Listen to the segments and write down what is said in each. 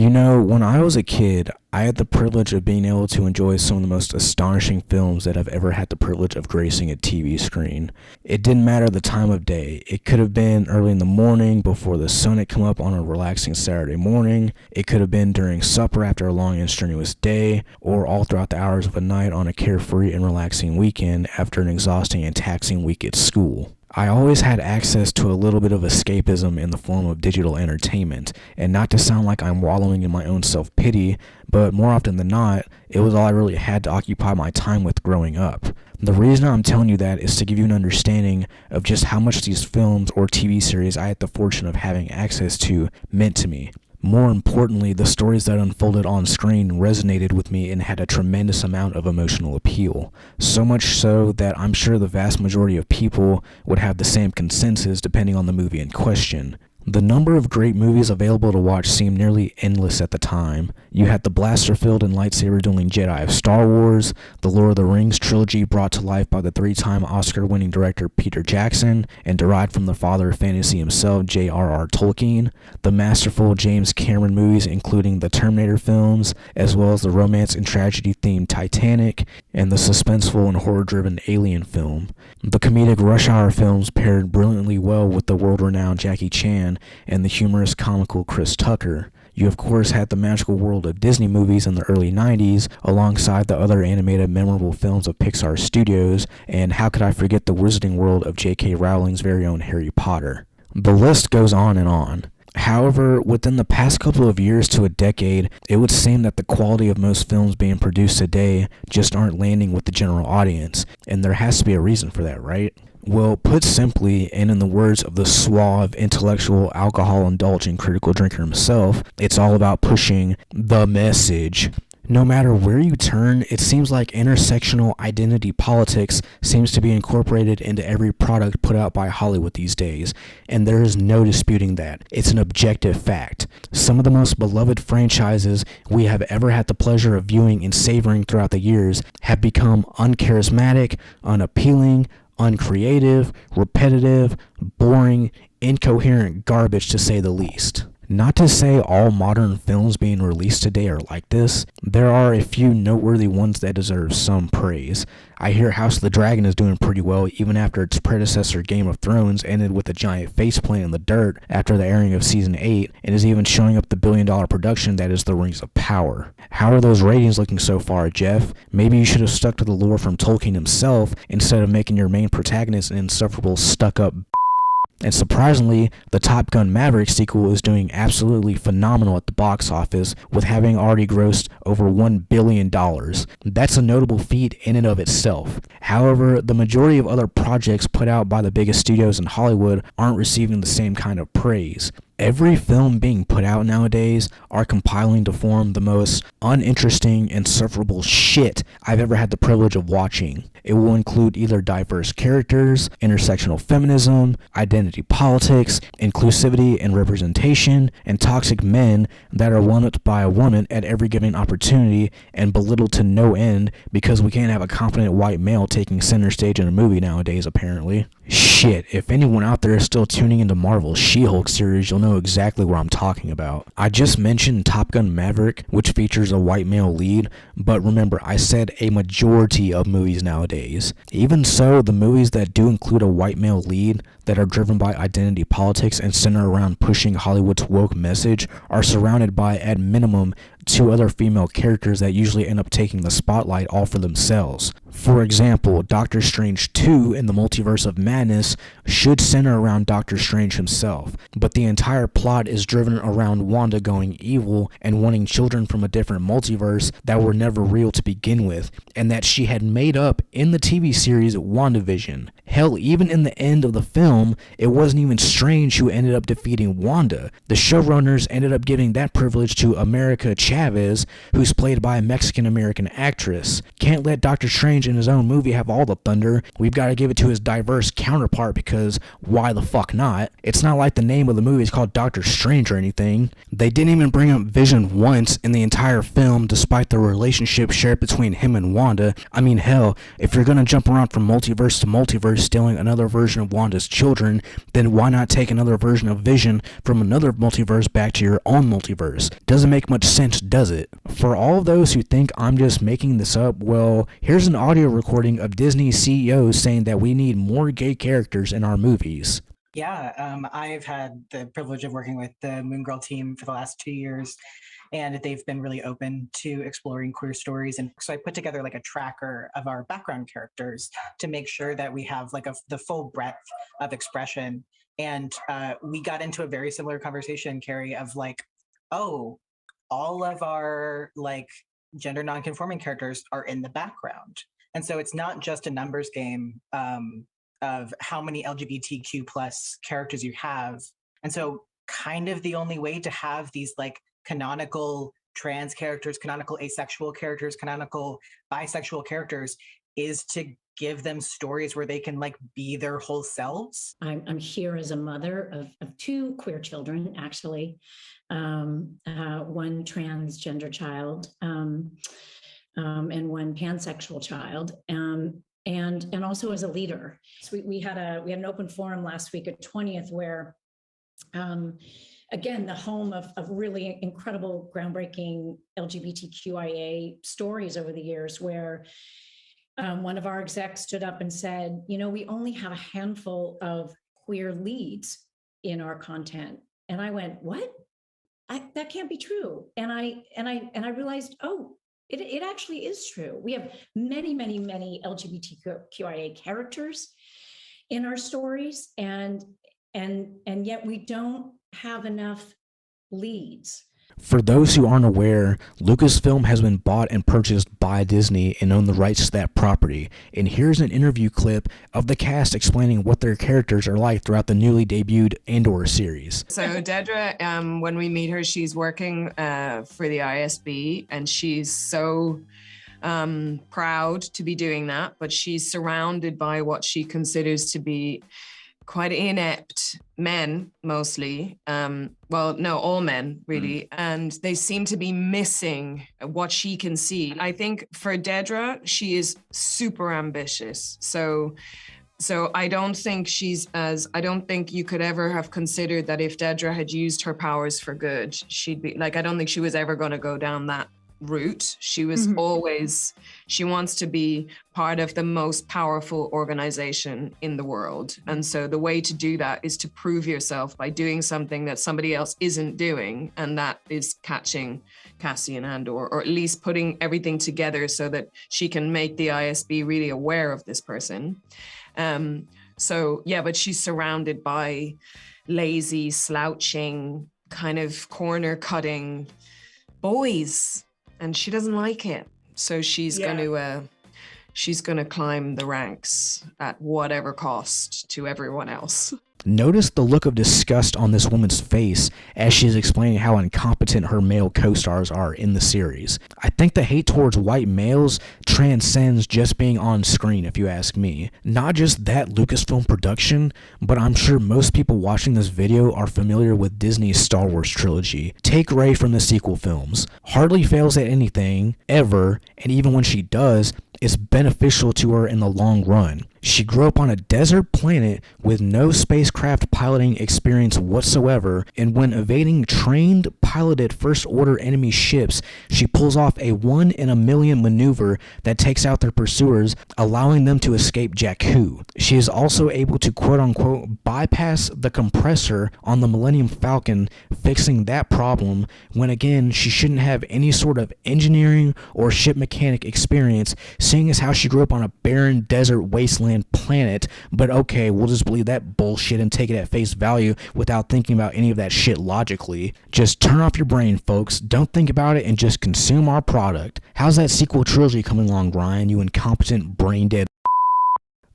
You know, when I was a kid, I had the privilege of being able to enjoy some of the most astonishing films that I've ever had the privilege of gracing a TV screen. It didn't matter the time of day. It could have been early in the morning before the sun had come up on a relaxing Saturday morning. It could have been during supper after a long and strenuous day, or all throughout the hours of a night on a carefree and relaxing weekend after an exhausting and taxing week at school. I always had access to a little bit of escapism in the form of digital entertainment, and not to sound like I'm wallowing in my own self-pity, but more often than not, it was all I really had to occupy my time with growing up. The reason I'm telling you that is to give you an understanding of just how much these films or TV series I had the fortune of having access to meant to me. More importantly, the stories that unfolded on screen resonated with me and had a tremendous amount of emotional appeal. So much so that I'm sure the vast majority of people would have the same consensus depending on the movie in question. The number of great movies available to watch seemed nearly endless at the time. You had the blaster-filled and lightsaber-dueling Jedi of Star Wars, the Lord of the Rings trilogy brought to life by the three-time Oscar-winning director Peter Jackson and derived from the father of fantasy himself, J.R.R. Tolkien, the masterful James Cameron movies including the Terminator films, as well as the romance and tragedy-themed Titanic, and the suspenseful and horror-driven Alien film. The comedic Rush Hour films paired brilliantly well with the world-renowned Jackie Chan and the humorous comical Chris Tucker. You of course had the magical world of Disney movies in the early 90s alongside the other animated memorable films of Pixar Studios, and how could I forget the wizarding world of J.K. Rowling's very own Harry Potter. The list goes on and on. However, within the past couple of years to a decade, it would seem that the quality of most films being produced today just aren't landing with the general audience, and there has to be a reason for that, right? Well, put simply, and in the words of the suave, intellectual, alcohol-indulging critical drinker himself, it's all about pushing the message. No matter where you turn, it seems like intersectional identity politics seems to be incorporated into every product put out by Hollywood these days, and there is no disputing that. It's an objective fact. Some of the most beloved franchises we have ever had the pleasure of viewing and savoring throughout the years have become uncharismatic, unappealing, uncreative, repetitive, boring, incoherent garbage to say the least. Not to say all modern films being released today are like this. There are a few noteworthy ones that deserve some praise. I hear House of the Dragon is doing pretty well even after its predecessor Game of Thrones ended with a giant faceplant in the dirt after the airing of Season 8 and is even showing up the billion-dollar production that is The Rings of Power. How are those ratings looking so far, Jeff? Maybe you should have stuck to the lore from Tolkien himself instead of making your main protagonist an insufferable stuck-up. And surprisingly, the Top Gun Maverick sequel is doing absolutely phenomenal at the box office, with having already grossed over $1 billion. That's a notable feat in and of itself. However, the majority of other projects put out by the biggest studios in Hollywood aren't receiving the same kind of praise. Every film being put out nowadays are compiling to form the most uninteresting, insufferable shit I've ever had the privilege of watching. It will include either diverse characters, intersectional feminism, identity politics, inclusivity and representation, and toxic men that are one-upped by a woman at every given opportunity and belittled to no end because we can't have a confident white male taking center stage in a movie nowadays, apparently. Shit, if anyone out there is still tuning into Marvel's She-Hulk series, you'll know exactly what I'm talking about. I just mentioned Top Gun Maverick, which features a white male lead, but remember, I said a majority of movies nowadays. Even so, the movies that do include a white male lead that are driven by identity politics and center around pushing Hollywood's woke message are surrounded by, at minimum, two other female characters that usually end up taking the spotlight all for themselves. For example, Doctor Strange 2 in the Multiverse of Madness should center around Doctor Strange himself, but the entire plot is driven around Wanda going evil and wanting children from a different multiverse that were never real to begin with, and that she had made up in the TV series WandaVision. Hell, even in the end of the film, it wasn't even Strange who ended up defeating Wanda. The showrunners ended up giving that privilege to America Chavez, who's played by a Mexican-American actress. Can't let Doctor Strange in his own movie have all the thunder. We've got to give it to his diverse counterpart because why the fuck not? It's not like the name of the movie is called Doctor Strange or anything. They didn't even bring up Vision once in the entire film despite the relationship shared between him and Wanda. I mean, hell, if you're gonna jump around from multiverse to multiverse, stealing another version of Wanda's children, then why not take another version of Vision from another multiverse back to your own multiverse? Doesn't make much sense, does it? For all of those who think I'm just making this up, well, here's an audio recording of Disney's CEO saying that we need more gay characters in our movies. Yeah, I've had the privilege of working with the Moon Girl team for the last 2 years, and they've been really open to exploring queer stories. And so I put together like a tracker of our background characters to make sure that we have like the full breadth of expression. And we got into a very similar conversation, Carrie, of like, oh, all of our like gender nonconforming characters are in the background. And so it's not just a numbers game of how many LGBTQ plus characters you have. And so kind of the only way to have these like canonical trans characters, canonical asexual characters, canonical bisexual characters is to give them stories where they can like be their whole selves. I'm here as a mother of two queer children, actually, one transgender child and one pansexual child. And also as a leader. So we had an open forum last week at 20th where, again, the home of really incredible, groundbreaking LGBTQIA stories over the years, where one of our execs stood up and said, we only have a handful of queer leads in our content. And I went, what? That can't be true. And I realized, oh, it actually is true. We have many, many, many LGBTQIA characters in our stories, and yet we don't have enough leads. For those who aren't aware, Lucasfilm has been bought and purchased by Disney and own the rights to that property. And here's an interview clip of the cast explaining what their characters are like throughout the newly debuted Andor series. So Dedra, when we meet her, she's working for the ISB, and she's so proud to be doing that, but she's surrounded by what she considers to be quite inept men, mostly. All men, really. And they seem to be missing what she can see. I think for Dedra, she is super ambitious. So I don't think I don't think you could ever have considered that if Dedra had used her powers for good, she'd be like, I don't think she was ever going to go down that route. She was always, she wants to be part of the most powerful organization in the world. And so the way to do that is to prove yourself by doing something that somebody else isn't doing. And that is catching Cassian Andor, or at least putting everything together so that she can make the ISB really aware of this person. But she's surrounded by lazy, slouching, kind of corner cutting boys. And she doesn't like it. So she's gonna climb the ranks at whatever cost to everyone else. Notice the look of disgust on this woman's face as she's explaining how incompetent her male co-stars are in the series. I think the hate towards white males transcends just being on screen, if you ask me. Not just that Lucasfilm production, but I'm sure most people watching this video are familiar with Disney's Star Wars trilogy. Take Rey from the sequel films. Hardly fails at anything, ever, and even when she does, it's beneficial to her in the long run. She grew up on a desert planet with no spacecraft piloting experience whatsoever, and when evading trained, piloted First Order enemy ships, she pulls off a 1 in a million maneuver that takes out their pursuers, allowing them to escape Jakku. She is also able to quote-unquote bypass the compressor on the Millennium Falcon, fixing that problem, when again, she shouldn't have any sort of engineering or ship mechanic experience, seeing as how she grew up on a barren desert wasteland planet. But okay, we'll just believe that bullshit and take it at face value without thinking about any of that shit logically. Just turn off your brain, folks. Don't think about it and just consume our product. How's that sequel trilogy coming along, Ryan, you incompetent brain dead?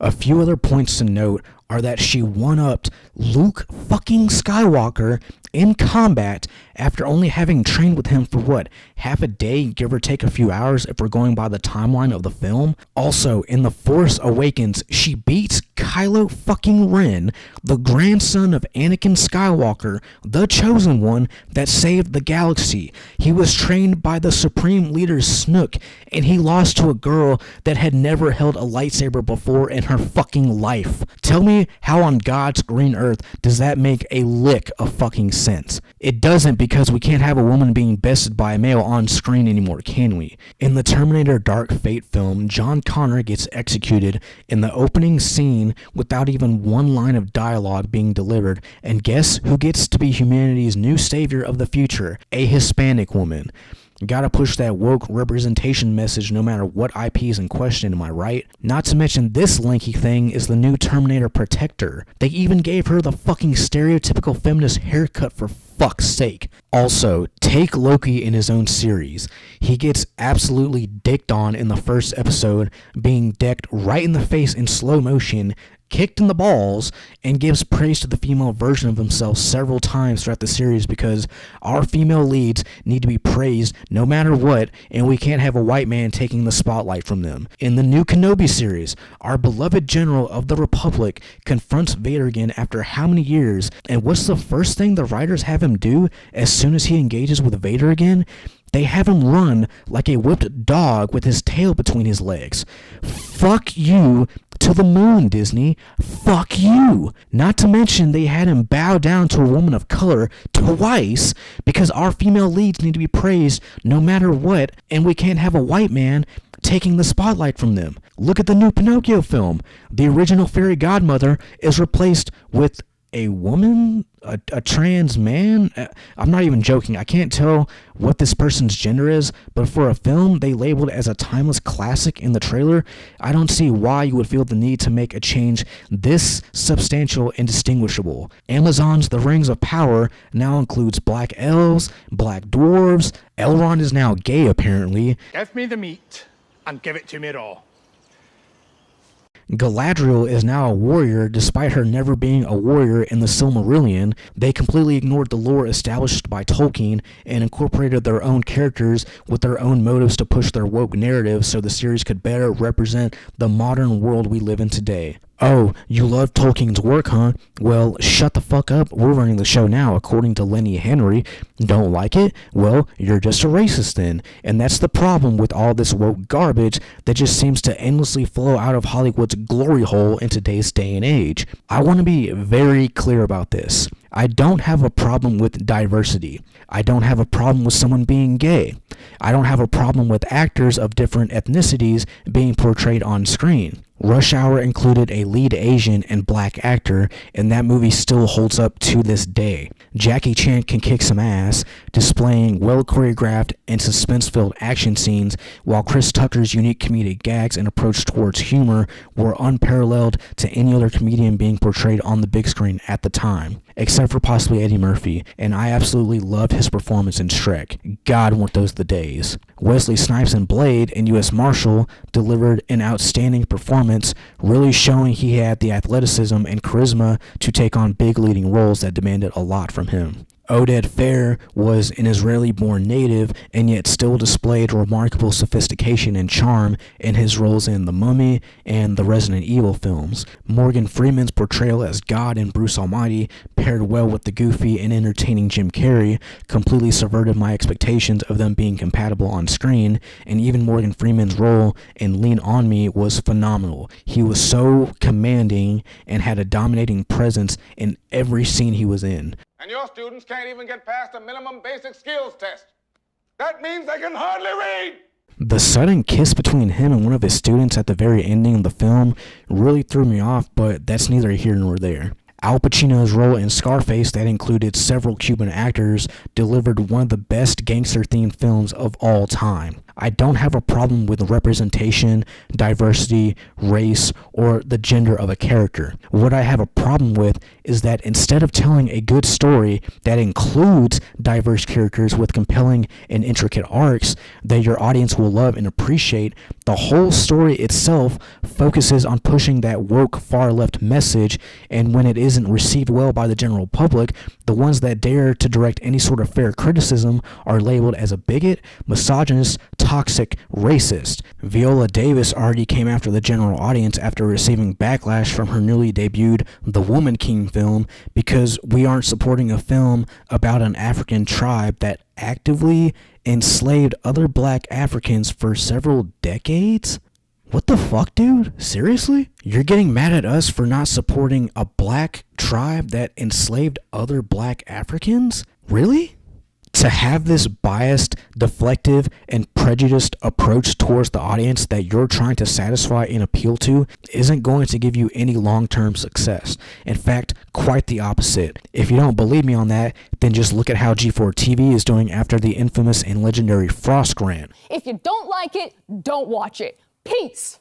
A few other points to note are that she one-upped Luke fucking Skywalker in combat after only having trained with him for half a day, give or take a few hours if we're going by the timeline of the film. Also, in The Force Awakens, she beats Kylo fucking Ren, the grandson of Anakin Skywalker, the chosen one that saved the galaxy. He was trained by the Supreme Leader Snook, and he lost to a girl that had never held a lightsaber before in her fucking life. Tell me how on God's green earth does that make a lick of fucking sense? It doesn't, because we can't have a woman being bested by a male on screen anymore, can we? In the Terminator Dark Fate film, John Connor gets executed in the opening scene without even one line of dialogue being delivered, and guess who gets to be humanity's new savior of the future? A Hispanic woman. Gotta push that woke representation message no matter what IP is in question, am I right? Not to mention this lanky thing is the new Terminator Protector. They even gave her the fucking stereotypical feminist haircut, for fuck's sake. Also, take Loki in his own series. He gets absolutely dicked on in the first episode, being decked right in the face in slow motion, kicked in the balls, and gives praise to the female version of himself several times throughout the series, because our female leads need to be praised no matter what, and we can't have a white man taking the spotlight from them. In the new Kenobi series, our beloved General of the Republic confronts Vader again after how many years, and what's the first thing the writers have him do as soon as he engages with Vader again? They have him run like a whipped dog with his tail between his legs. Fuck you to the moon, Disney. Fuck you. Not to mention they had him bow down to a woman of color twice, because our female leads need to be praised no matter what, and we can't have a white man taking the spotlight from them. Look at the new Pinocchio film. The original fairy godmother is replaced with a woman, a trans man. I'm not even joking. I can't tell what this person's gender is, but for a film they labeled as a timeless classic in the trailer, I don't see why you would feel the need to make a change this substantial and distinguishable. Amazon's The Rings of Power now includes black elves, black dwarves. Elrond is now gay, apparently. Give me the meat and give it to me raw. Galadriel is now a warrior despite her never being a warrior in the Silmarillion. They completely ignored the lore established by Tolkien and incorporated their own characters with their own motives to push their woke narrative so the series could better represent the modern world we live in today. Oh, you love Tolkien's work, huh? Well, shut the fuck up. We're running the show now, according to Lenny Henry. Don't like it? Well, you're just a racist then. And that's the problem with all this woke garbage that just seems to endlessly flow out of Hollywood's glory hole in today's day and age. I want to be very clear about this. I don't have a problem with diversity. I don't have a problem with someone being gay. I don't have a problem with actors of different ethnicities being portrayed on screen. Rush Hour included a lead Asian and black actor, and that movie still holds up to this day. Jackie Chan can kick some ass, displaying well-choreographed and suspense-filled action scenes, while Chris Tucker's unique comedic gags and approach towards humor were unparalleled to any other comedian being portrayed on the big screen at the time, except for possibly Eddie Murphy, and I absolutely loved his performance in Shrek. God, weren't those the days. Wesley Snipes in Blade and U.S. Marshal delivered an outstanding performance, really showing he had the athleticism and charisma to take on big leading roles that demanded a lot from him. Oded Fehr was an Israeli-born native and yet still displayed remarkable sophistication and charm in his roles in The Mummy and the Resident Evil films. Morgan Freeman's portrayal as God in Bruce Almighty paired well with the goofy and entertaining Jim Carrey, completely subverted my expectations of them being compatible on screen, and even Morgan Freeman's role in Lean On Me was phenomenal. He was so commanding and had a dominating presence in every scene he was in. And your students can't even get past a minimum basic skills test. That means they can hardly read. The sudden kiss between him and one of his students at the very ending of the film really threw me off, but that's neither here nor there. Al Pacino's role in Scarface, that included several Cuban actors, delivered one of the best gangster-themed films of all time. I don't have a problem with representation, diversity, race, or the gender of a character. What I have a problem with is that instead of telling a good story that includes diverse characters with compelling and intricate arcs that your audience will love and appreciate, the whole story itself focuses on pushing that woke far-left message, and when it isn't received well by the general public, The ones that dare to direct any sort of fair criticism are labeled as a bigot, misogynist, toxic, racist. Viola Davis already came after the general audience after receiving backlash from her newly debuted The Woman King film because we aren't supporting a film about an African tribe that actively enslaved other black Africans for several decades? What the fuck, dude? Seriously? You're getting mad at us for not supporting a black tribe that enslaved other black Africans? Really? To have this biased, deflective, and prejudiced approach towards the audience that you're trying to satisfy and appeal to isn't going to give you any long-term success. In fact, quite the opposite. If you don't believe me on that, then just look at how G4 TV is doing after the infamous and legendary Frost Grant. If you don't like it, don't watch it. Peace.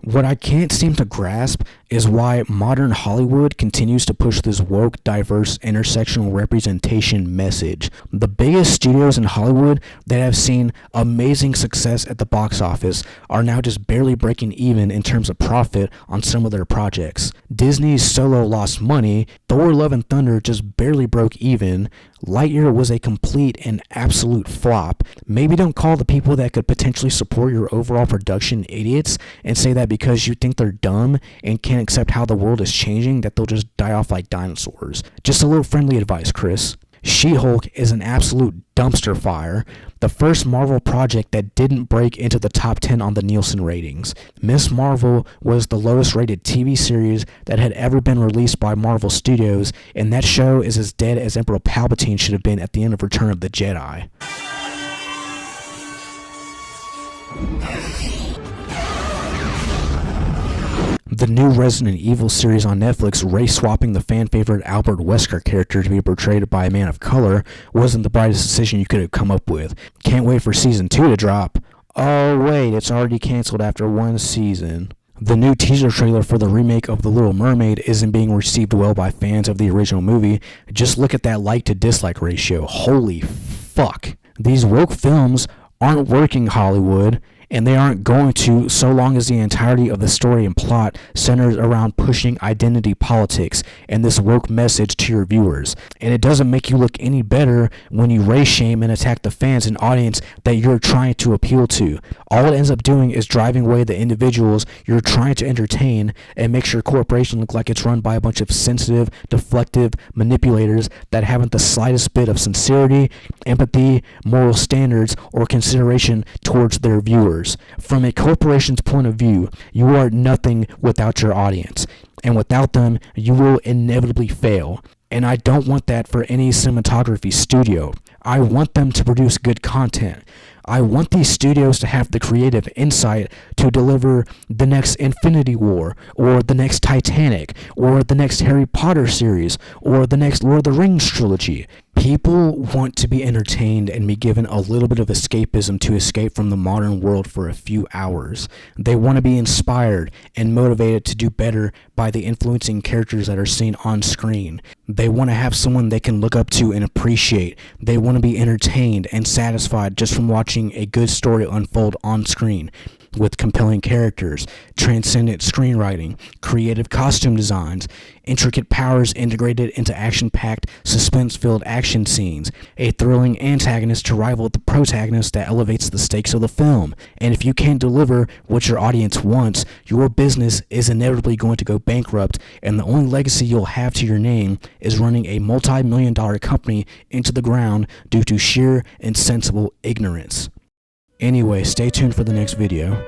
What I can't seem to grasp is why modern Hollywood continues to push this woke, diverse, intersectional representation message. The biggest studios in Hollywood that have seen amazing success at the box office are now just barely breaking even in terms of profit on some of their projects. Disney's Solo lost money, Thor Love and Thunder just barely broke even, Lightyear was a complete and absolute flop. Maybe don't call the people that could potentially support your overall production idiots and say that because you think they're dumb and can't accept how the world is changing that they'll just die off like dinosaurs. Just a little friendly advice, Chris. She-Hulk is an absolute dumpster fire, the first Marvel project that didn't break into the top 10 on the Nielsen ratings. Ms. Marvel was the lowest rated TV series that had ever been released by Marvel Studios, and that show is as dead as Emperor Palpatine should have been at the end of Return of the Jedi. The new Resident Evil series on Netflix race-swapping the fan-favorite Albert Wesker character to be portrayed by a man of color wasn't the brightest decision you could have come up with. Can't wait for Season 2 to drop. Oh wait, it's already canceled after one season. The new teaser trailer for the remake of The Little Mermaid isn't being received well by fans of the original movie. Just look at that like to dislike ratio. Holy fuck. These woke films aren't working, Hollywood, and they aren't going to so long as the entirety of the story and plot centers around pushing identity politics and this woke message to your viewers. And it doesn't make you look any better when you race shame and attack the fans and audience that you're trying to appeal to. All it ends up doing is driving away the individuals you're trying to entertain and makes your corporation look like it's run by a bunch of sensitive, deflective manipulators that haven't the slightest bit of sincerity, empathy, moral standards, or consideration towards their viewers. From a corporation's point of view, you are nothing without your audience, and without them, you will inevitably fail. And I don't want that for any cinematography studio. I want them to produce good content. I want these studios to have the creative insight to deliver the next Infinity War, or the next Titanic, or the next Harry Potter series, or the next Lord of the Rings trilogy. People want to be entertained and be given a little bit of escapism to escape from the modern world for a few hours. They want to be inspired and motivated to do better by the influencing characters that are seen on screen. They want to have someone they can look up to and appreciate. They want to be entertained and satisfied just from watching a good story unfold on screen, with compelling characters, transcendent screenwriting, creative costume designs, intricate powers integrated into action-packed, suspense-filled action scenes, a thrilling antagonist to rival the protagonist that elevates the stakes of the film. And if you can't deliver what your audience wants, your business is inevitably going to go bankrupt, and the only legacy you'll have to your name is running a multi-million-dollar company into the ground due to sheer insensible ignorance. Anyway, stay tuned for the next video.